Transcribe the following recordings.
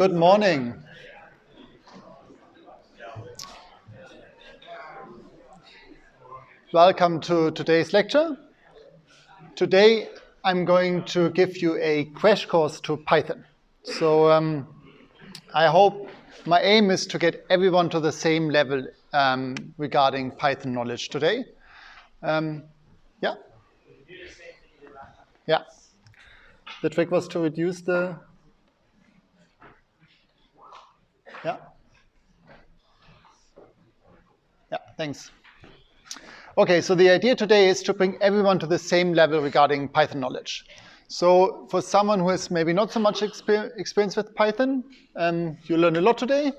Good morning. Welcome to today's lecture. Today I'm going to give you a crash course to Python. So I hope my aim is to get everyone to the same level regarding Python knowledge today. Yeah? Yeah. The trick was to reduce the... Yeah? Yeah, thanks. Okay, so the idea today is to bring everyone to the same level regarding Python knowledge. So for someone who has maybe not so much experience with Python, you learn a lot today.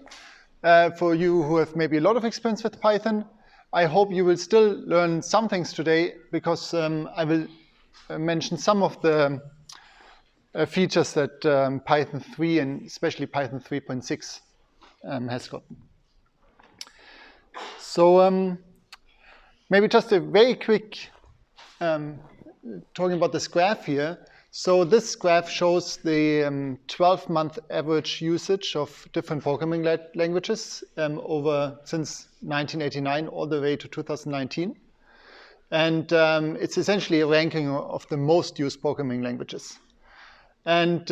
For you who have maybe a lot of experience with Python, I hope you will still learn some things today because I will mention some of the features that Python 3 and especially Python 3.6 has gotten. So maybe just a very quick talking about this graph here. So this graph shows the 12-month average usage of different programming languages since 1989 all the way to 2019. And it's essentially a ranking of the most used programming languages. And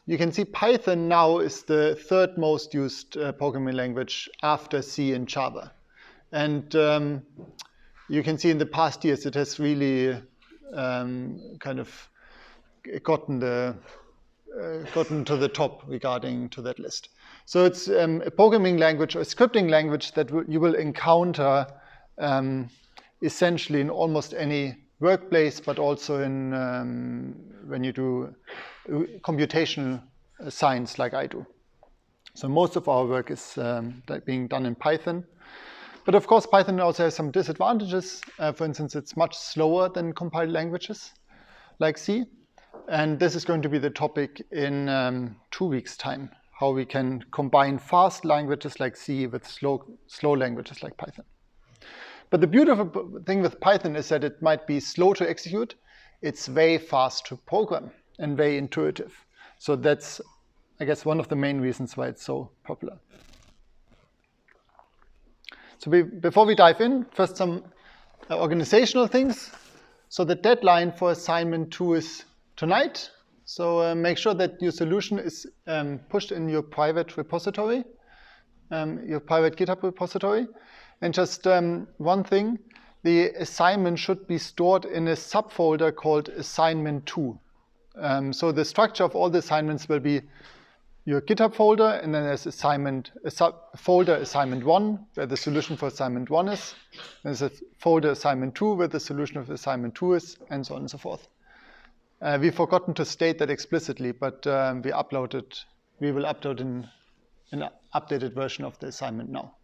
you can see Python now is the third most used programming language after C and Java. And you can see in the past years it has really kind of gotten to the top regarding to that list. So it's a programming language or a scripting language that you will encounter essentially in almost any workplace, but also in when you do computational science like I do. So most of our work is being done in Python. But of course, Python also has some disadvantages. For instance, it's much slower than compiled languages like C. And this is going to be the topic in 2 weeks' time, how we can combine fast languages like C with slow languages like Python. But the beautiful thing with Python is that it might be slow to execute. It's very fast to program and very intuitive. So that's, I guess, one of the main reasons why it's so popular. So before we dive in, first some organizational things. So the deadline for assignment 2 is tonight. So make sure that your solution is pushed in your private repository, your private GitHub repository. And just one thing, the assignment should be stored in a subfolder called assignment 2. So the structure of all the assignments will be your GitHub folder, and then there's folder assignment 1, where the solution for assignment 1 is. There's a folder assignment 2, where the solution of assignment 2 is, and so on and so forth. We've forgotten to state that explicitly, but we will upload an updated version of the assignment now.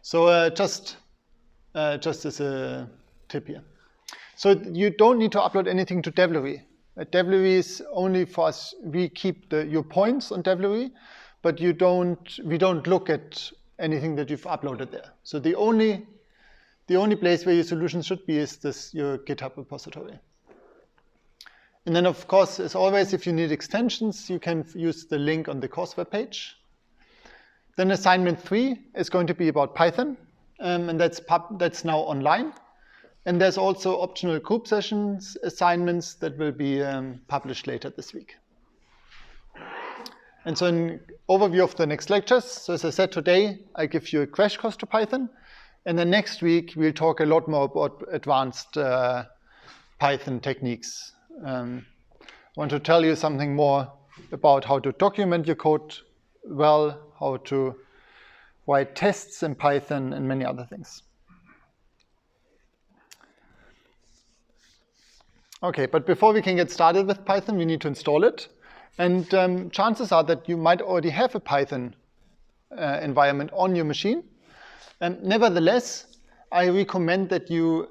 So just as a tip here. So you don't need to upload anything to Devilry. Devilry is only for us. We keep your points on Devilry, but we don't look at anything that you've uploaded there. So the only place where your solution should be is your GitHub repository. And then, of course, as always, if you need extensions, you can use the link on the course webpage. Then assignment 3 is going to be about Python, and that's now online. And there's also optional group sessions assignments that will be published later this week. And so an overview of the next lectures. So as I said today, I give you a crash course to Python. And then next week, we'll talk a lot more about advanced Python techniques. I want to tell you something more about how to document your code well, how to write tests in Python, and many other things. Okay, but before we can get started with Python, we need to install it. And chances are that you might already have a Python environment on your machine. Nevertheless, I recommend that you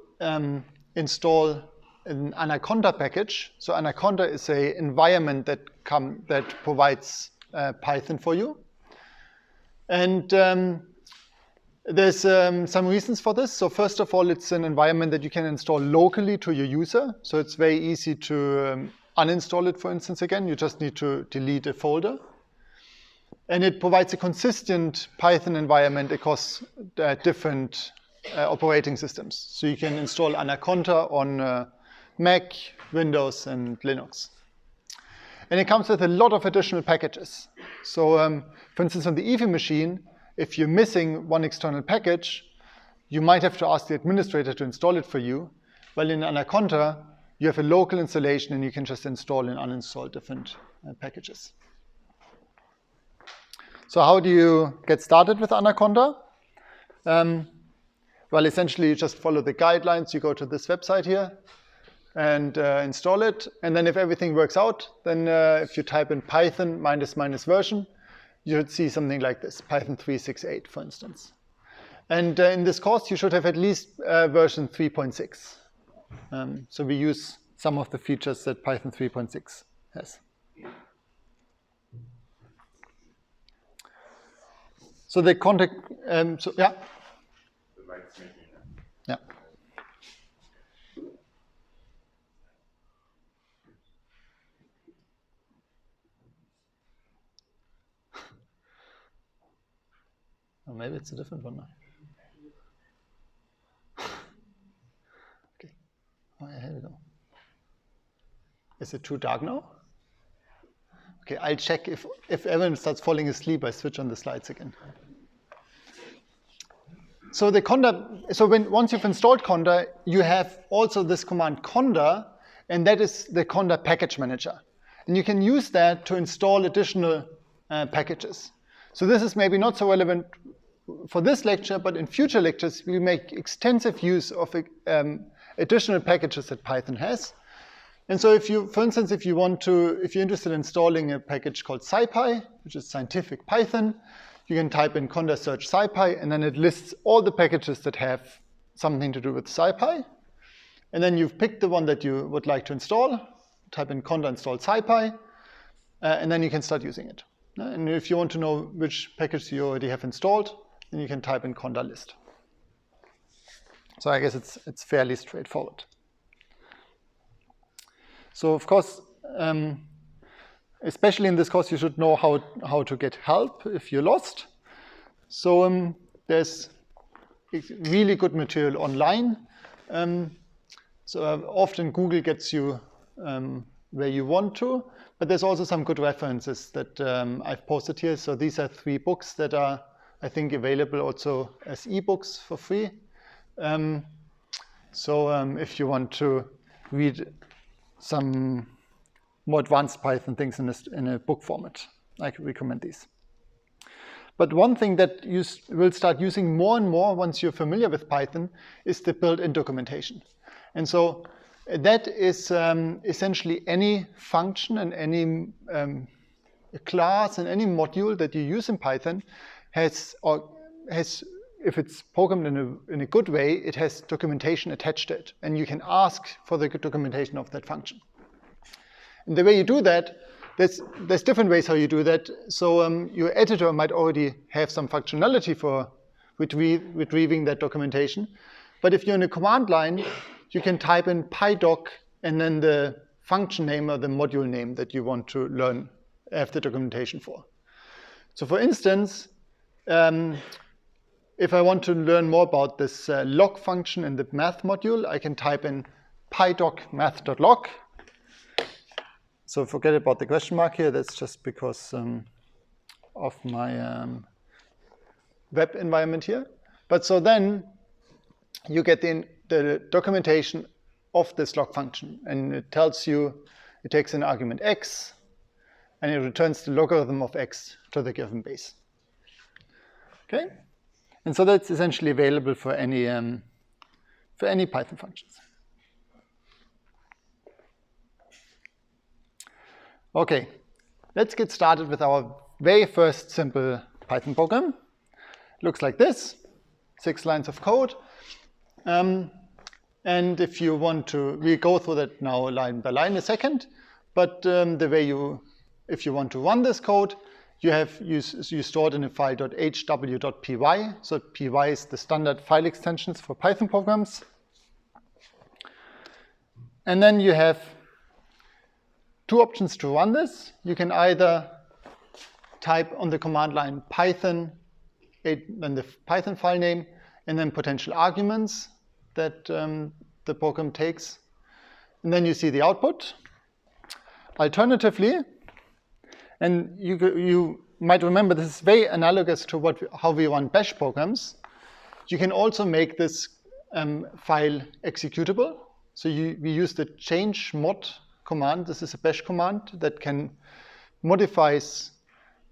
install an Anaconda package. So Anaconda is an environment that provides Python for you. And there's some reasons for this. So first of all, it's an environment that you can install locally to your user. So it's very easy to uninstall it, for instance, again. You just need to delete a folder. And it provides a consistent Python environment across different operating systems. So you can install Anaconda on Mac, Windows, and Linux. And it comes with a lot of additional packages. So for instance, on the EV machine, if you're missing one external package, you might have to ask the administrator to install it for you. While in Anaconda, you have a local installation and you can just install and uninstall different packages. So how do you get started with Anaconda? Well, essentially, you just follow the guidelines. You go to this website here and install it. And then if everything works out, then if you type in Python ---- version, you should see something like this, Python 3.6.8, for instance. And in this course, you should have at least version 3.6. So we use some of the features that Python 3.6 has. So the context, so yeah. The light's making it. Yeah. Or maybe it's a different one now. Okay. Oh, yeah, here we go. Is it too dark now? Okay, I'll check if everyone starts falling asleep, I switch on the slides again. So the conda, so once you've installed conda, you have also this command conda, and that is the conda package manager. And you can use that to install additional packages. So this is maybe not so relevant for this lecture, but in future lectures, we make extensive use of additional packages that Python has. And so if you, for instance, if you're interested in installing a package called SciPy, which is scientific Python, you can type in conda search SciPy, and then it lists all the packages that have something to do with SciPy. And then you've picked the one that you would like to install, type in conda install SciPy, and then you can start using it. And if you want to know which package you already have installed, then you can type in conda list. So I guess it's fairly straightforward. So of course, especially in this course, you should know how to get help if you're lost. So there's really good material online. So often Google gets you where you want to, but there's also some good references that I've posted here. So these are 3 books that are, I think, available also as ebooks for free. If you want to read some more advanced Python things in a book format, I could recommend these. But one thing that you will start using more and more once you're familiar with Python is the built-in documentation. And so that is essentially any function and any class and any module that you use in Python has, if it's programmed in a good way, it has documentation attached to it. And you can ask for the documentation of that function. And the way you do that, there's different ways how you do that. So your editor might already have some functionality for retrieving that documentation. But if you're in a command line, you can type in pydoc and then the function name or the module name that you want to learn, have the documentation for. So for instance, if I want to learn more about this log function in the math module, I can type in pydoc math.log. So forget about the question mark here. That's just because of my web environment here. But so then you get the documentation of this log function. And it tells you, it takes an argument x, and it returns the logarithm of x to the given base. Okay? And so that's essentially available for any Python functions. Okay, let's get started with our very first simple Python program. Looks like this, 6 lines of code. And if you want to, we'll go through that now line by line in a second. But the way if you want to run this code, you store it in a file hw.py. So py is the standard file extensions for Python programs. And then you have 2 options to run this. You can either type on the command line Python, then the Python file name, and then potential arguments that the program takes. And then you see the output. Alternatively, and you might remember this is very analogous to how we run bash programs. You can also make this file executable. So we use the change mod command. This is a bash command that can modifies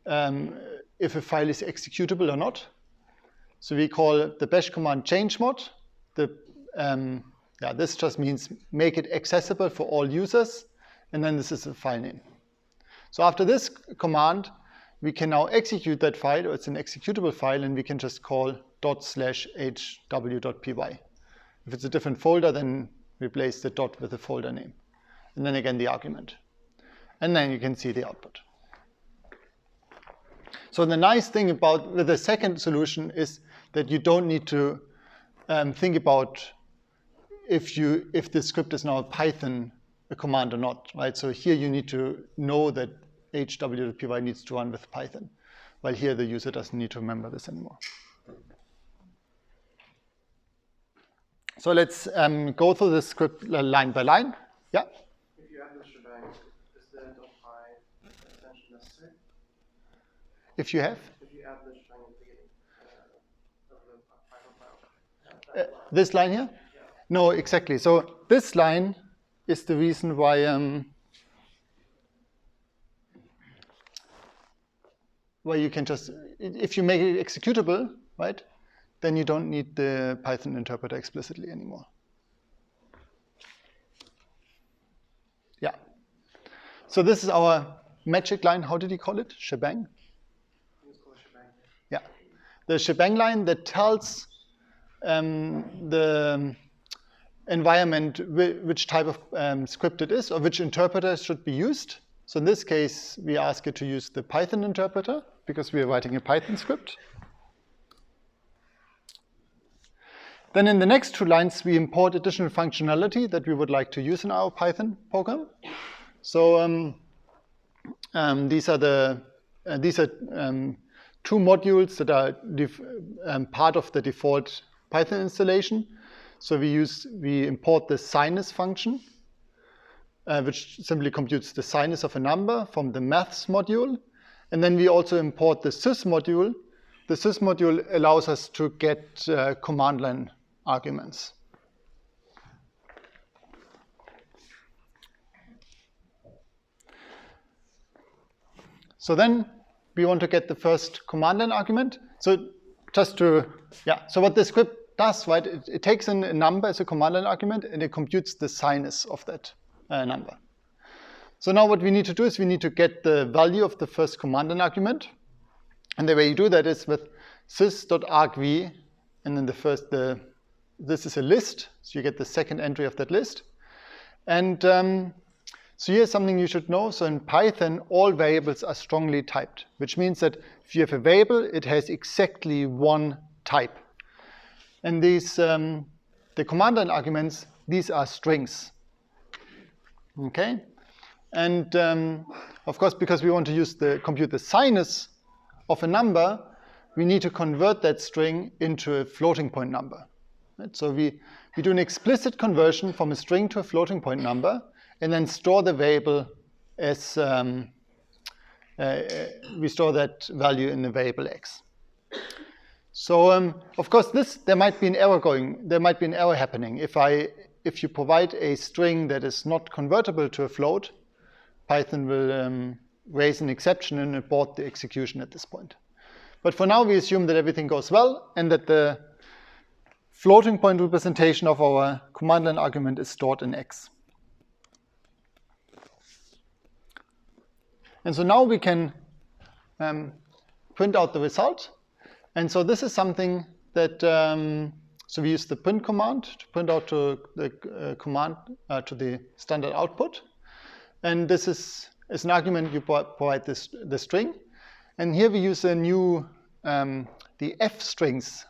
if a file is executable or not. So we call the bash command change mod. This just means make it accessible for all users, and then this is a file name. So after this command, we can now execute that file, or it's an executable file, and we can just call ./hw.py. If it's a different folder, then replace the dot with the folder name. And then again the argument. And then you can see the output. So the nice thing with the second solution is that you don't need to think about if the script is now a Python command or not, right? So here you need to know that hw.py needs to run with Python, while here the user doesn't need to remember this anymore. So let's go through the script line by line. Yeah? If you add the shebang, is the .py extension necessary? If you have? If you add the shebang at the beginning of the Python file. This line here? Yeah. No, exactly. So this line is the reason why you can just, if you make it executable, right, then you don't need the Python interpreter explicitly anymore. Yeah. So this is our magic line. How did he call it? Shebang? It's called shebang. Yeah. The shebang line that tells the environment which type of script it is, or which interpreter should be used. So in this case, we ask it to use the Python interpreter because we are writing a Python script. Then in the next two lines, we import additional functionality that we would like to use in our Python program. So these are two modules that are part of the default Python installation. So we import the sinus function, which simply computes the sinus of a number from the maths module. And then we also import the sys module. The sys module allows us to get command line arguments. So then we want to get the first command line argument. So so what the script does, right, it takes in a number as a command line argument and it computes the sinus of that number. So now what we need to do is we need to get the value of the first command line argument. And the way you do that is with sys.argv, and then this is a list, so you get the second entry of that list. And so here's something you should know. So in Python, all variables are strongly typed, which means that if you have a variable, it has exactly one type. And these, the command line arguments, these are strings. Okay? And of course, because we want to compute the sinus of a number, we need to convert that string into a floating point number. Right? So we do an explicit conversion from a string to a floating point number, and then store the variable as we store that value in the variable x. So of course, there might be an error happening. If you provide a string that is not convertible to a float, Python will raise an exception and abort the execution at this point. But for now, we assume that everything goes well and that the floating point representation of our command line argument is stored in x. And so now we can print out the result. And so this is something that, so we use the print command to print out to the to the standard output. And this is an argument you provide the string. And here we use a new, the f strings.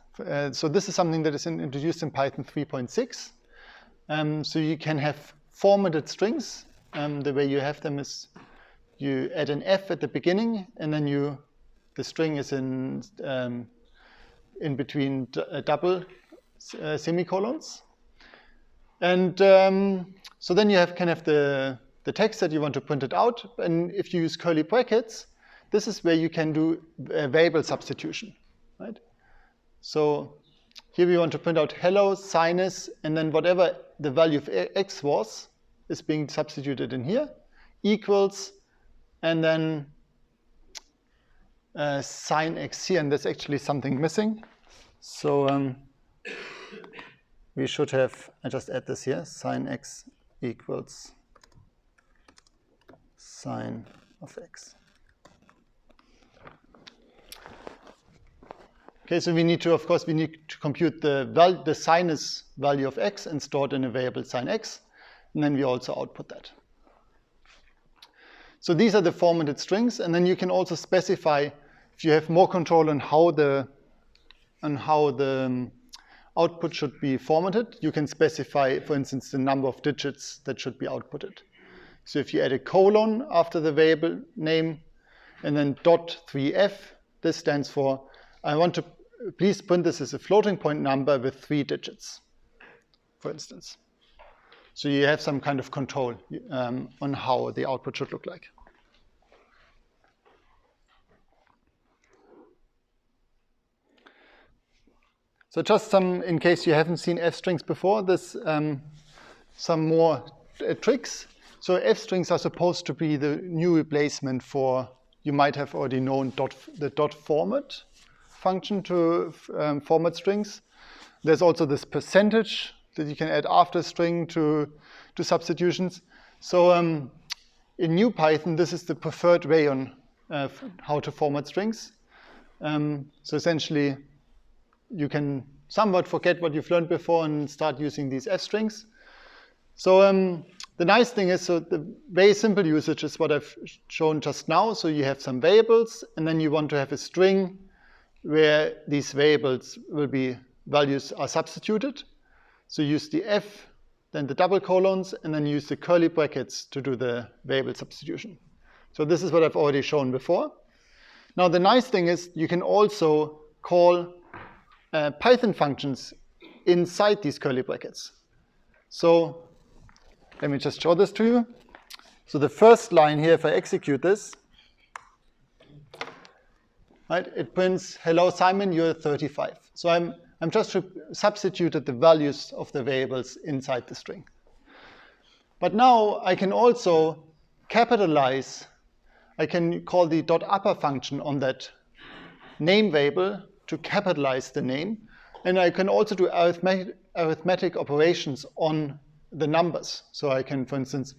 So this is something that is introduced in Python 3.6. So you can have formatted strings. The way you have them is you add an f at the beginning, and then you the string is in between double semicolons. And so then you can have the text that you want to print it out. And if you use curly brackets, this is where you can do a variable substitution, right? So here we want to print out hello, sinus, and then whatever the value of x was is being substituted in here, equals, and then sin x here, and there's actually something missing. So we should have, I just add this here, sin x equals sine of x. Okay, so we need to, of course, we need to compute the sinus value of x and store it in a variable sin x, and then we also output that. So these are the formatted strings, and then you can also specify, if you have more control on how the output should be formatted, you can specify, for instance, the number of digits that should be outputted. So if you add a colon after the variable name, and then .3f, this stands for, I want to please print this as a floating point number with 3 digits, for instance. So you have some kind of control on how the output should look like. So just some, in case you haven't seen f strings before, there's some more tricks. So f strings are supposed to be the new replacement for, you might have already known the dot format function to format strings. There's also this percentage that you can add after string to substitutions. So in new Python, this is the preferred way on how to format strings. So essentially, you can somewhat forget what you've learned before and start using these f strings. So the nice thing is, so the very simple usage is what I've shown just now. So you have some variables, and then you want to have a string where these variables will be, values are substituted. So use the f, then the double colons, and then use the curly brackets to do the variable substitution. So this is what I've already shown before. Now the nice thing is you can also call Python functions inside these curly brackets. So let me just show this to you. So the first line here, if I execute this, right, it prints, hello Simon, you're 35. So I'm just substituted the values of the variables inside the string. But now I can also capitalize, I can call the .upper function on that name variable to capitalize the name. And I can also do arithmetic operations on the numbers. So I can, for instance,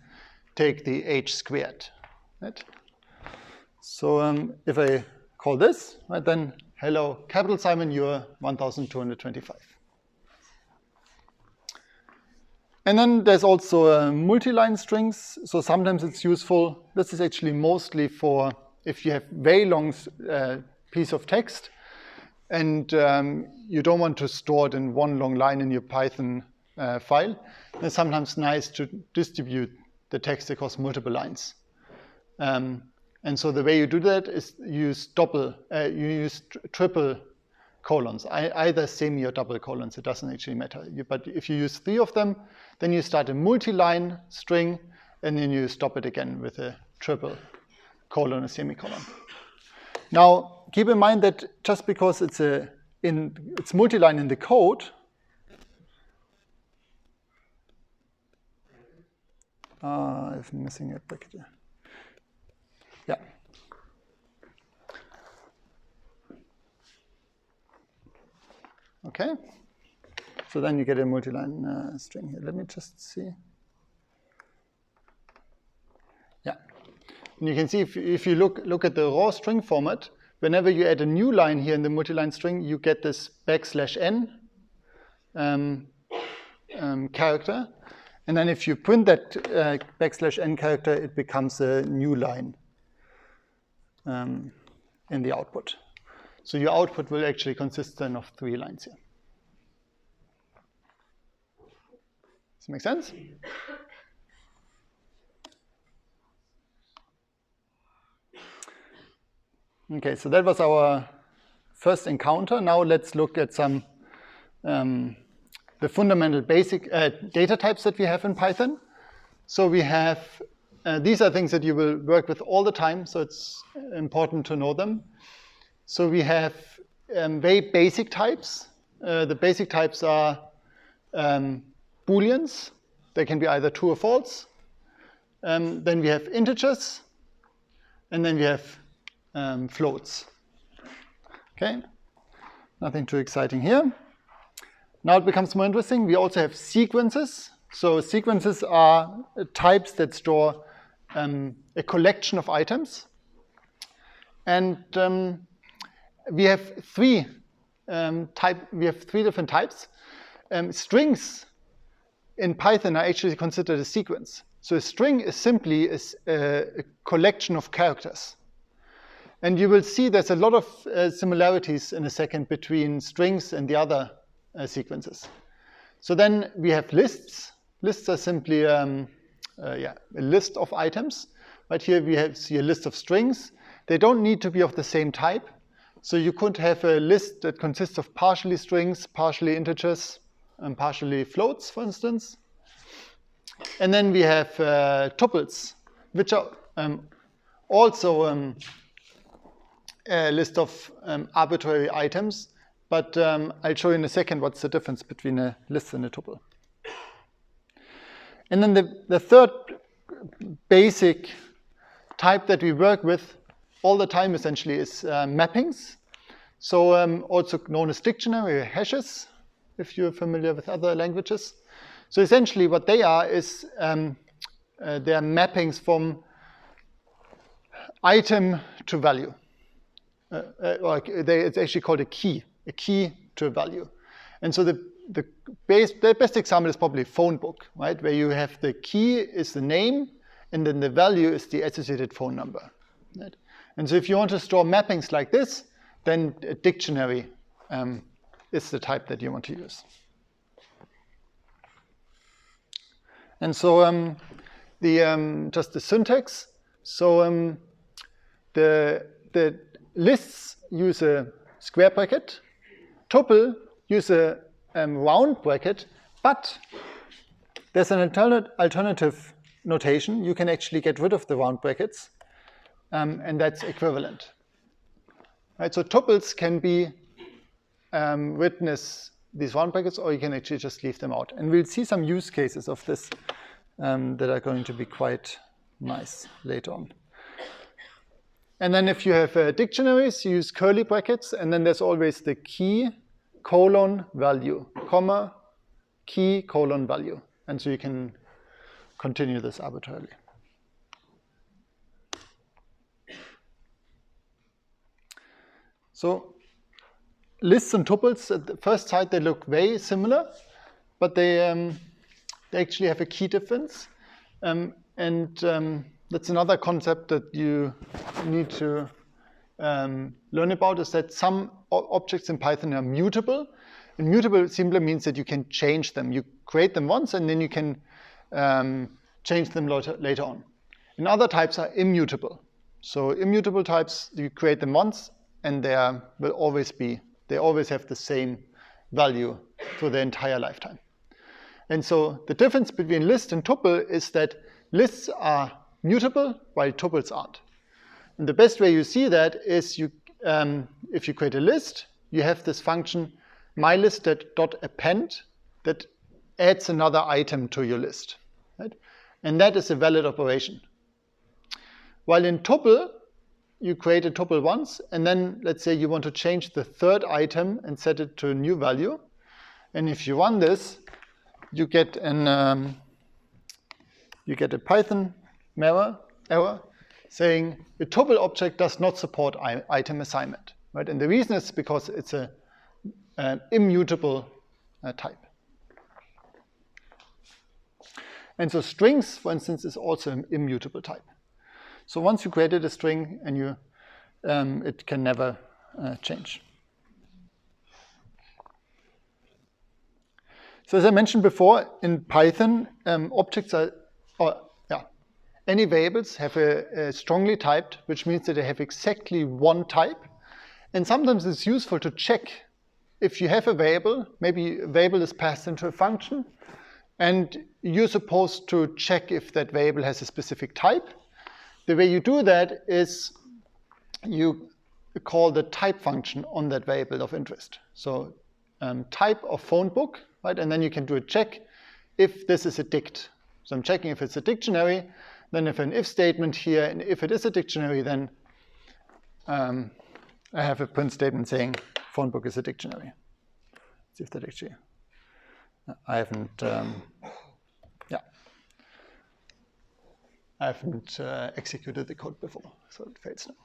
take the h squared. Right? So if I call this, right, then hello, capital Simon, you're 1,225. And then there's also multi-line strings. So sometimes it's useful. This is actually mostly for if you have very long piece of text and you don't want to store it in one long line in your Python file. It's sometimes nice to distribute the text across multiple lines. And so the way you do that is you use triple colons, either semi or double colons. It doesn't actually matter. But if you use 3 of them, then you start a multi-line string, and then you stop it again with a triple colon or semicolon. Now, keep in mind that just because it's multi-line in the code, I'm missing a bracket here. Yeah. Okay. So then you get a multi-line string here. Let me just see. Yeah. And you can see if you look at the raw string format, whenever you add a new line here in the multi-line string, you get this \n character. And then if you print that \n character, it becomes a new line in the output. So your output will actually consist then of 3 lines here. Does that make sense? Okay, so that was our first encounter. Now let's look at some the fundamental basic data types that we have in Python. So we have, these are things that you will work with all the time, so it's important to know them. So we have very basic types. The basic types are Booleans. They can be either true or false. Then we have integers, and then we have floats. Okay, nothing too exciting here. Now it becomes more interesting. We also have sequences. So sequences are types that store a collection of items. And we have three different types. Strings in Python are actually considered a sequence. So a string is simply a collection of characters. And you will see there's a lot of similarities in a second between strings and the other sequences. So then we have lists. Lists are simply a list of items. But here we see a list of strings. They don't need to be of the same type. So you could have a list that consists of partially strings, partially integers, and partially floats, for instance. And then we have tuples, which are also a list of arbitrary items. But I'll show you in a second what's the difference between a list and a tuple. And then the third basic type that we work with all the time essentially is mappings. So also known as dictionary or hashes, if you're familiar with other languages. So essentially what they are is they are mappings from item to value. It's actually called a key to a value. And so the best example is probably phone book, right? Where you have the key is the name, and then the value is the associated phone number. Right? And so if you want to store mappings like this, then a dictionary is the type that you want to use. And so just the syntax. So the lists use a square bracket. Tuple use a round bracket, but there's an alternative notation. You can actually get rid of the round brackets, and that's equivalent. Right, so tuples can be written as these round brackets, or you can actually just leave them out. And we'll see some use cases of this that are going to be quite nice later on. And then if you have dictionaries, you use curly brackets, and then there's always the key, colon, value, comma, key, colon, value. And so you can continue this arbitrarily. So lists and tuples, at the first sight, they look very similar, but they actually have a key difference. That's another concept that you need to learn about, is that some objects in Python are mutable. And mutable simply means that you can change them. You create them once, and then you can change them later on. And other types are immutable. So immutable types, you create them once, and they always have the same value for their entire lifetime. And so the difference between list and tuple is that lists are mutable while tuples aren't. And the best way you see that is if you create a list, you have this function mylist.append that adds another item to your list. Right? And that is a valid operation. While in tuple, you create a tuple once, and then let's say you want to change the third item and set it to a new value. And if you run this, you get a Python error saying the tuple object does not support item assignment. Right? And the reason is because it's an immutable type. And so strings, for instance, is also an immutable type. So once you created a string, and it can never change. So as I mentioned before, in Python, any variables have a strongly typed, which means that they have exactly one type. And sometimes it's useful to check if you have a variable, maybe a variable is passed into a function, and you're supposed to check if that variable has a specific type. The way you do that is you call the type function on that variable of interest. So type of phone book, right? And then you can do a check if this is a dict. So I'm checking if it's a dictionary, then if an if statement here, and if it is a dictionary, then I have a print statement saying phone book is a dictionary. Let's see if that actually, I haven't executed the code before, so it fails now.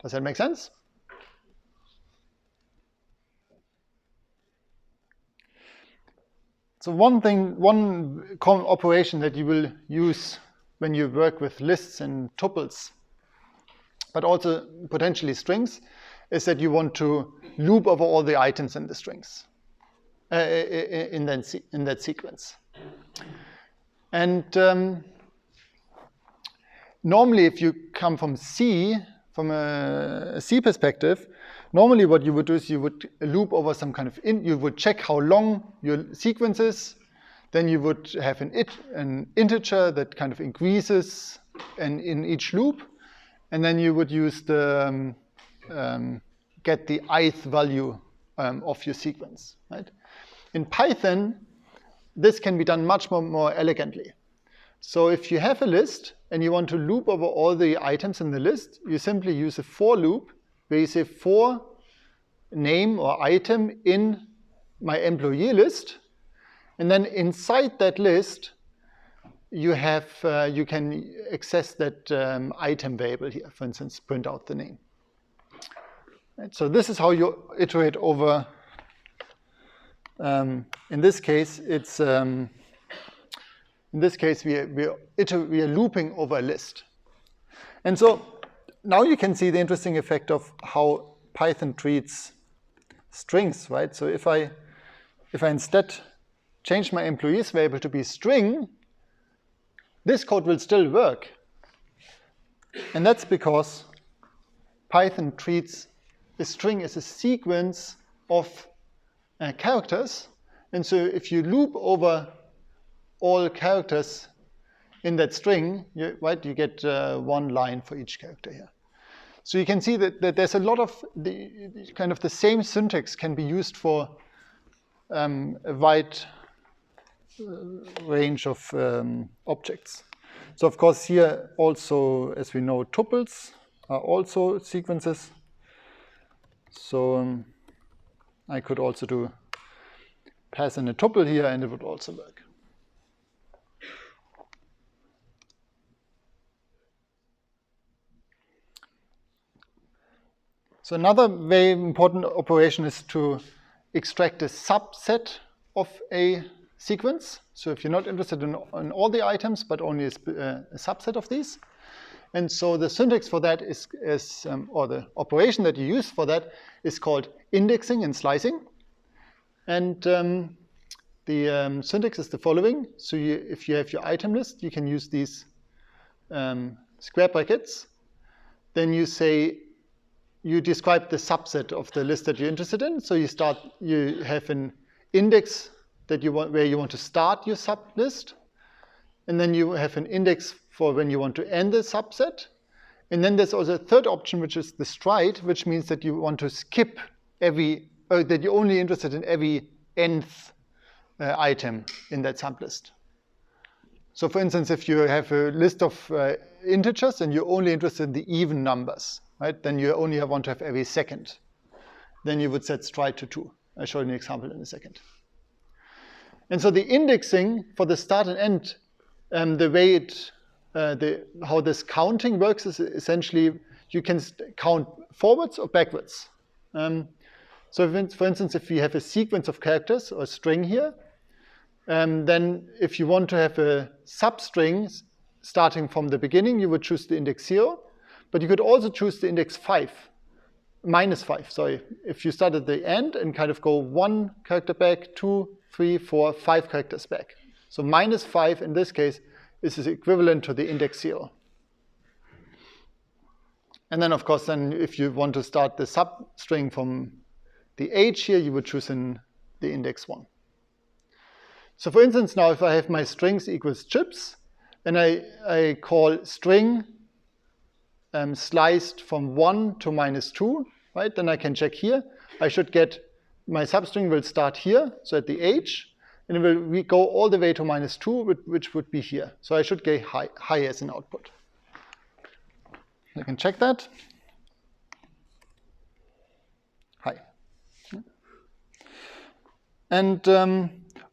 Does that make sense? So one common operation that you will use when you work with lists and tuples, but also potentially strings, is that you want to loop over all the items in the strings, in that sequence. And normally, if you come from C, from a C perspective, normally what you would do is you would loop over some kind of, you would check how long your sequence is, then you would have an integer that kind of increases in each loop, and then you would use the, get the ith value of your sequence, right? In Python, this can be done much more elegantly. So if you have a list and you want to loop over all the items in the list, you simply use a for loop where you say for name or item in my employee list, and then inside that list you have you can access that item variable here. For instance, print out the name. Right, so this is how you iterate over. In this case, it's in this case we are looping over a list, and so now you can see the interesting effect of how Python treats strings, right? So if I instead change my employees variable to be string, this code will still work, and that's because Python treats a string as a sequence of characters, and so if you loop over all characters in that string, you get one line for each character here. So you can see that there's a lot of the same syntax can be used for a wide range of objects. So of course here also, as we know, tuples are also sequences. So I could also pass in a tuple here, and it would also work. So another very important operation is to extract a subset of a sequence. So if you're not interested in all the items, but only a subset of these. And so the syntax for that or the operation that you use for that is called indexing and slicing. And the syntax is the following. So if you have your item list, you can use these square brackets. Then you say, you describe the subset of the list that you're interested in. So you have an index that where you want to start your sublist. And then you have an index for when you want to end the subset. And then there's also a third option, which is the stride, which means that you want to skip that you're only interested in every nth item in that sublist. So for instance, if you have a list of integers and you're only interested in the even numbers, right, then you only want to have every second. Then you would set stride to 2. I'll show you an example in a second. And so the indexing for the start and end, the way how this counting works is essentially you can count forwards or backwards. So for instance, if we have a sequence of characters or a string here, then if you want to have a substring starting from the beginning, you would choose the index 0, but you could also choose the index -5, sorry. If you start at the end and kind of go 1 character back, 2, 3, 4, 5 characters back. So -5 in this case is equivalent to the index 0. And then, of course, then if you want to start the substring from the age here, you would choose in the index 1. So for instance, now if I have my strings equals chips, then I call string sliced from 1 to -2, right? Then I can check here. I should get, my substring will start here, so at the age, and it will go all the way to -2, which would be here. So I should get high as an output. I can check that. High. And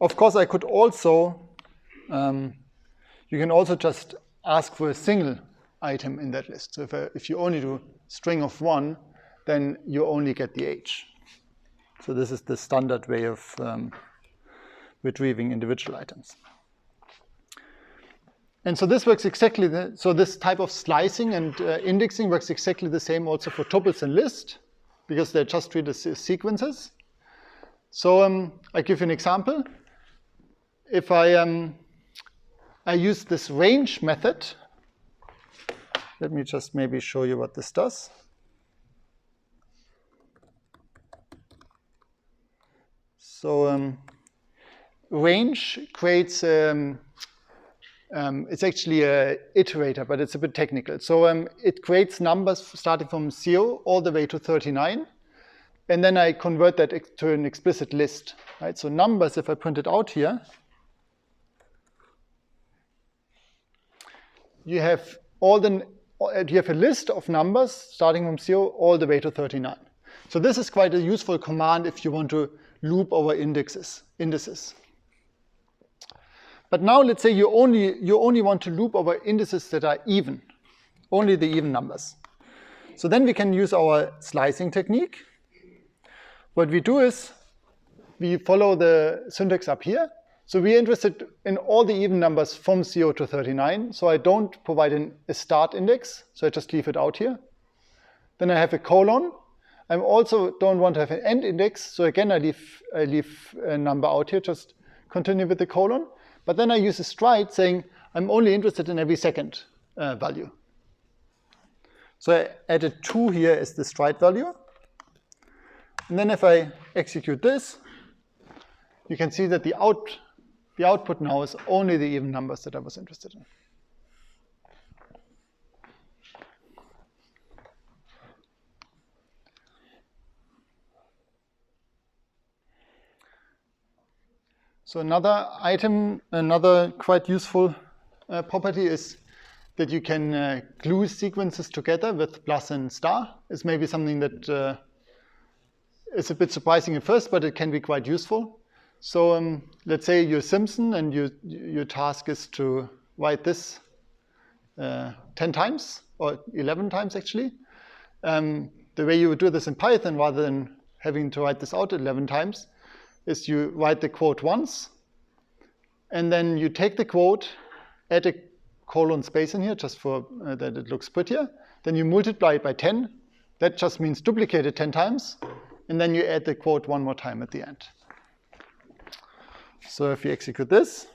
of course, I could also, you can also just ask for a single item in that list. So if you only do string of 1, then you only get the age. So this is the standard way of retrieving individual items. And so this works exactly, so this type of slicing and indexing works exactly the same also for tuples and lists, because they're just treated as sequences. So I give you an example. If I use this range method, let me just maybe show you what this does. So range creates, it's actually an iterator, but it's a bit technical. So it creates numbers starting from 0 all the way to 39. And then I convert that to an explicit list. Right? So numbers, if I print it out here, you have a list of numbers starting from 0 all the way to 39. So this is quite a useful command if you want to loop over indices. But now let's say you only want to loop over indices that are even, only the even numbers. So then we can use our slicing technique. What we do is we follow the syntax up here. So we're interested in all the even numbers from 0 to 39. So I don't provide a start index. So I just leave it out here. Then I have a colon. I also don't want to have an end index. So again, I leave a number out here. Just continue with the colon. But then I use a stride saying I'm only interested in every second value. So I added 2 here as the stride value. And then if I execute this, you can see that the output now is only the even numbers that I was interested in. So another quite useful property is that you can glue sequences together with plus and star. It's maybe something that is a bit surprising at first, but it can be quite useful. So let's say you're Simpson and your task is to write this 10 times or 11 times actually. The way you would do this in Python rather than having to write this out 11 times is you write the quote once, and then you take the quote, add a colon space in here just for that it looks prettier. Then you multiply it by 10. That just means duplicate it 10 times. And then you add the quote one more time at the end. So if you execute this,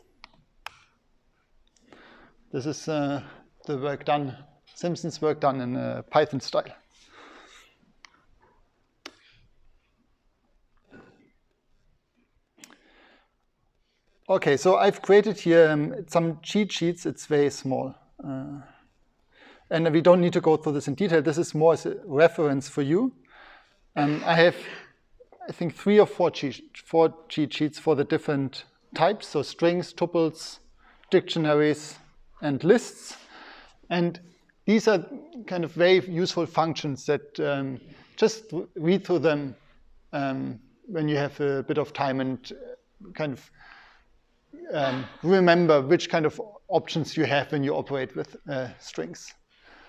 this is the work done, Simpson's work done in Python style. Okay, so I've created here some cheat sheets. It's very small. And we don't need to go through this in detail. This is more as a reference for you. I have, I think, 3 or 4 cheat sheets for the different types, so strings, tuples, dictionaries, and lists. And these are kind of very useful functions that just read through them when you have a bit of time and kind of remember which kind of options you have when you operate with strings.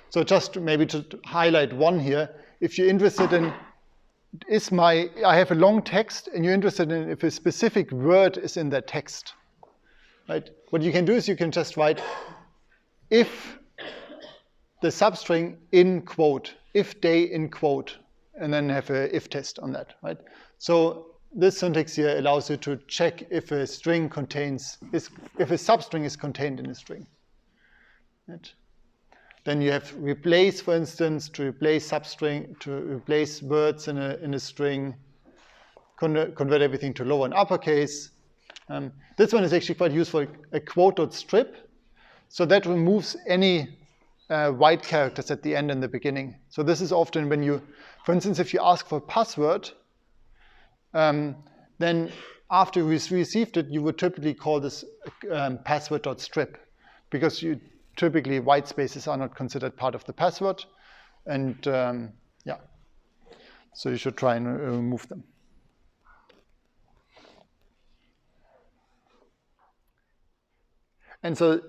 So just maybe to highlight one here, if you're interested in, I have a long text and you're interested in if a specific word is in that text, right? What you can do is you can just write if the substring in quote, if they in quote, and then have a if test on that, right? So this syntax here allows you to check if a string if a substring is contained in a string. Right? Then you have replace, for instance, to replace substring, to replace words in a string, convert everything to lower and uppercase. This one is actually quite useful, a quote.strip. So that removes any white characters at the end and the beginning. So this is often when you, for instance, if you ask for a password, then after you received it, you would typically call this password.strip, because typically white spaces are not considered part of the password. And yeah, so you should try and remove them. And so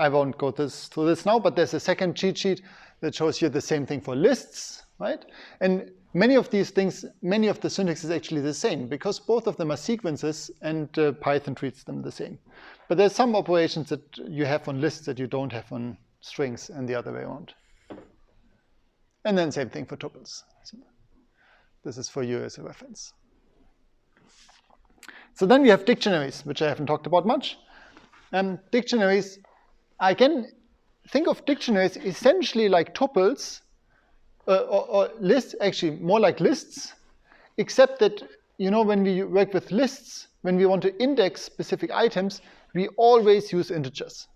I won't go through this now, but there's a second cheat sheet that shows you the same thing for lists, right? And many of these things, many of the syntax is actually the same, because both of them are sequences and Python treats them the same. But there's some operations that you have on lists that you don't have on strings, and the other way around. And then same thing for tuples. So this is for you as a reference. So then we have dictionaries, which I haven't talked about much. Dictionaries, again, think of dictionaries essentially like tuples, or lists, actually more like lists, except that, you know, when we work with lists, when we want to index specific items, we always use integers.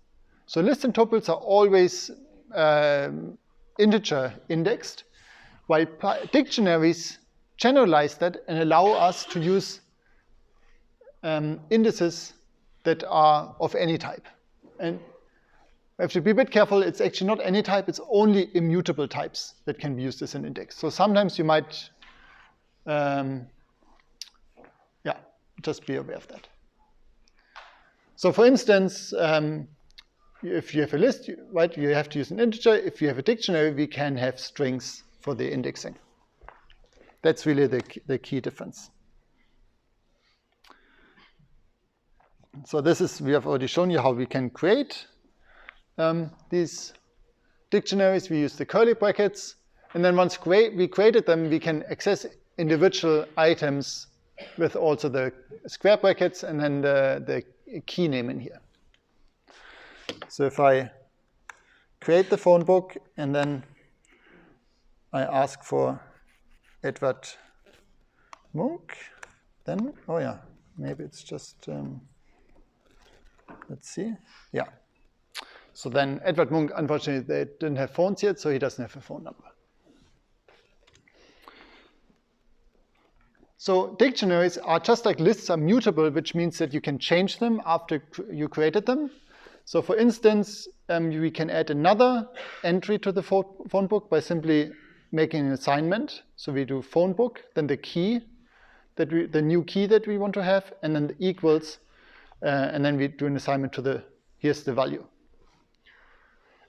So lists and tuples are always integer indexed, while dictionaries generalize that and allow us to use indices that are of any type. And we have to be a bit careful. It's actually not any type. It's only immutable types that can be used as an index. So sometimes you might, just be aware of that. So for instance, if you have a list, right, you have to use an integer. If you have a dictionary, we can have strings for the indexing. That's really the key difference. So this is, we have already shown you how we can create these dictionaries. We use the curly brackets, and then once we created them, we can access individual items with also the square brackets and then the key name in here. So if I create the phone book and then I ask for Edward Munch, then, oh yeah, maybe it's just, let's see, yeah. So then Edward Munch, unfortunately, they didn't have phones yet, so he doesn't have a phone number. So dictionaries are just like lists are mutable, which means that you can change them after you created them. So for instance, we can add another entry to the phone book by simply making an assignment. So we do phone book, then the key, the new key that we want to have, and then the equals, and then we do an assignment to here's the value.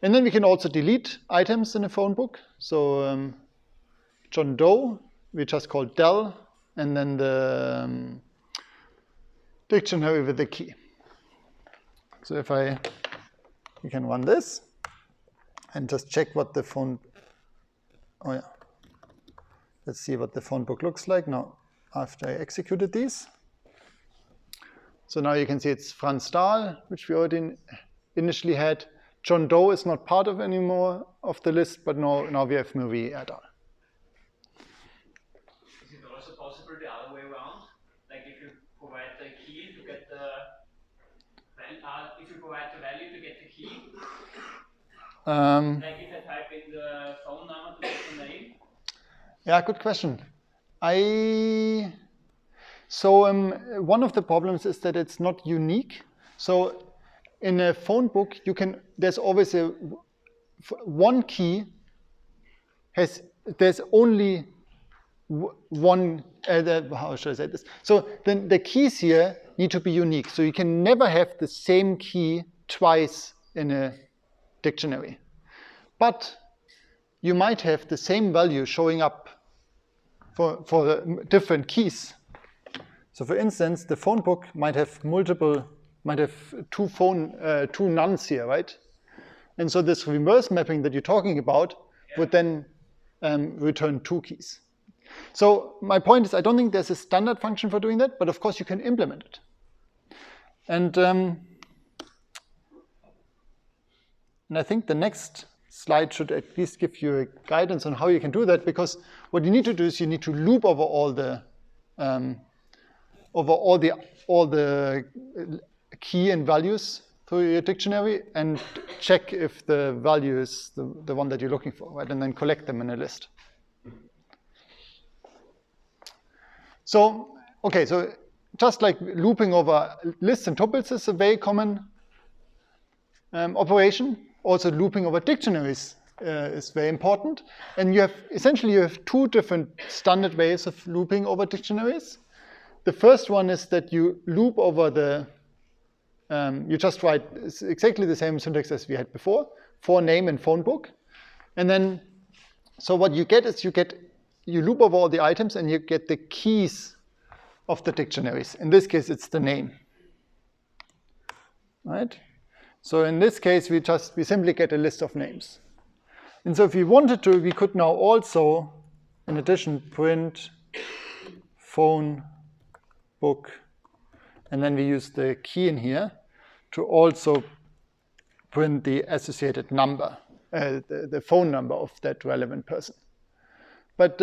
And then we can also delete items in a phone book. So John Doe, we just call del, and then the dictionary with the key. So if we can run this and just check what the phone, oh yeah. Let's see what the phone book looks like now after I executed these. So now you can see it's Franz Stahl, which we already initially had. John Doe is not part of anymore of the list, but now we have Marie Erdal. Is it also possible the other way around? Like if you provide the key to get the if you provide the value to get the key? Like if I type in the phone number to get the name? Yeah, good question. So one of the problems is that it's not unique. So in a phone book, there's always one key there's only one, how should I say this? So then the keys here need to be unique. So you can never have the same key twice in a dictionary. But you might have the same value showing up for different keys. So for instance, the phone book might have two nuns here, right? And so this reverse mapping that you're talking about would then return two keys. So my point is, I don't think there's a standard function for doing that, but of course you can implement it. And I think the next slide should at least give you a guidance on how you can do that, because what you need to do is you need to loop over all the key and values through your dictionary and check if the value is the one that you're looking for, right? And then collect them in a list. So, okay, so just like looping over lists and tuples is a very common operation, also looping over dictionaries is very important. And you have two different standard ways of looping over dictionaries. The first one is that you loop over the, you just write exactly the same syntax as we had before, for name and phone book. And then, so what you get is you loop over all the items and you get the keys of the dictionaries. In this case, it's the name, right? So in this case, we simply get a list of names. And so if we wanted to, we could now also, in addition, print phone book, and then we use the key in here to also print the associated number, the phone number of that relevant person. But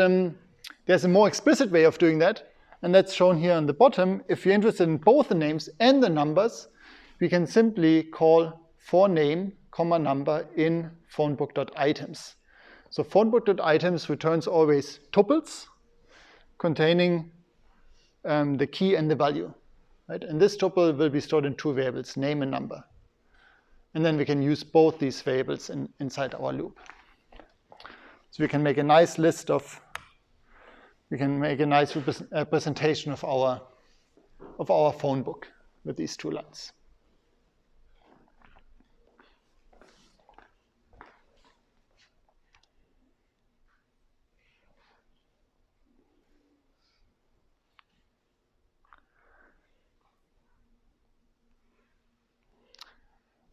there's a more explicit way of doing that, and that's shown here on the bottom. If you're interested in both the names and the numbers, we can simply call for name, comma number in phonebook.items. So phonebook.items returns always tuples containing the key and the value, right? And this tuple will be stored in two variables, name and number. And then we can use both these variables inside our loop. So we can make a nice list of, we can make a nice representation of our phone book with these two lines.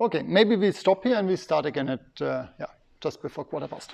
Okay, maybe we stop here and we start again at just before 1:15.